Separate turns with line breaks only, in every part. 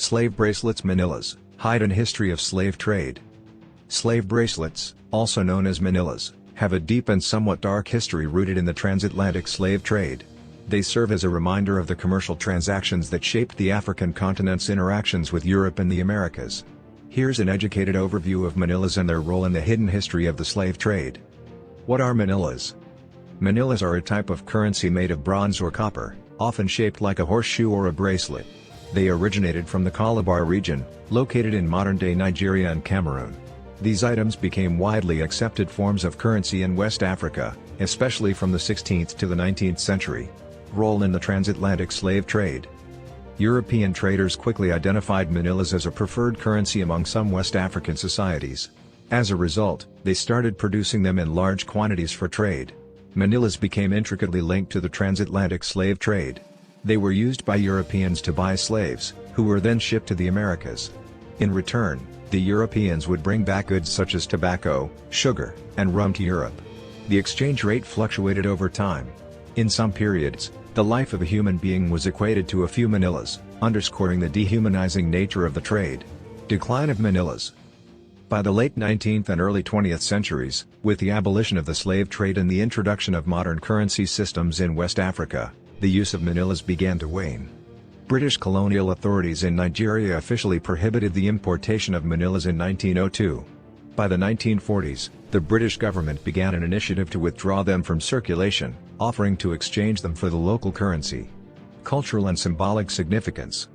Slave bracelets Manillas, hide and history of slave trade. Slave bracelets, also known as manillas, have a deep and somewhat dark history rooted in the transatlantic slave trade. They serve as a reminder of the commercial transactions that shaped the African continent's interactions with Europe and the Americas. Here's an educated overview of manillas and their role in the hidden history of the slave trade. What are manillas? Manillas are a type of currency made of bronze or copper, often shaped like a horseshoe or a bracelet. They originated from the Calabar region, located in modern-day Nigeria and Cameroon. These items became widely accepted forms of currency in West Africa, especially from the 16th to the 19th century. Role in the transatlantic slave trade. European traders quickly identified manillas as a preferred currency among some West African societies. As a result, they started producing them in large quantities for trade. Manillas became intricately linked to the transatlantic slave trade. They were used by Europeans to buy slaves, who were then shipped to the Americas. In return, the Europeans would bring back goods such as tobacco, sugar, and rum to Europe. The exchange rate fluctuated over time. In some periods, the life of a human being was equated to a few manillas, underscoring the dehumanizing nature of the trade. Decline of manillas. By the late 19th and early 20th centuries, with the abolition of the slave trade and the introduction of modern currency systems in West Africa, the use of manillas began to wane. British colonial authorities in Nigeria officially prohibited the importation of manillas in 1902. By the 1940s, the British government began an initiative to withdraw them from circulation, offering to exchange them for the local currency. Cultural and symbolic significance.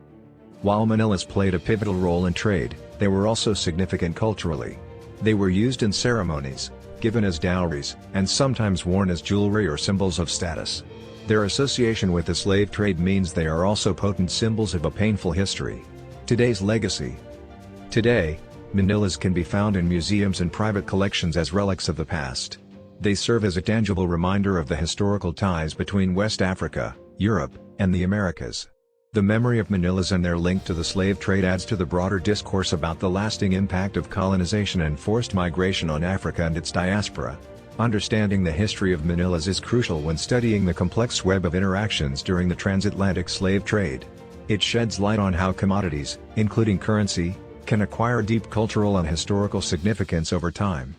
While manillas played a pivotal role in trade, they were also significant culturally. They were used in ceremonies, given as dowries, and sometimes worn as jewelry or symbols of status. Their association with the slave trade means they are also potent symbols of a painful history. Today's legacy. Today, manillas can be found in museums and private collections as relics of the past. They serve as a tangible reminder of the historical ties between West Africa, Europe, and the Americas. The memory of manillas and their link to the slave trade adds to the broader discourse about the lasting impact of colonization and forced migration on Africa and its diaspora. Understanding the history of manillas is crucial when studying the complex web of interactions during the transatlantic slave trade. It sheds light on how commodities, including currency, can acquire deep cultural and historical significance over time.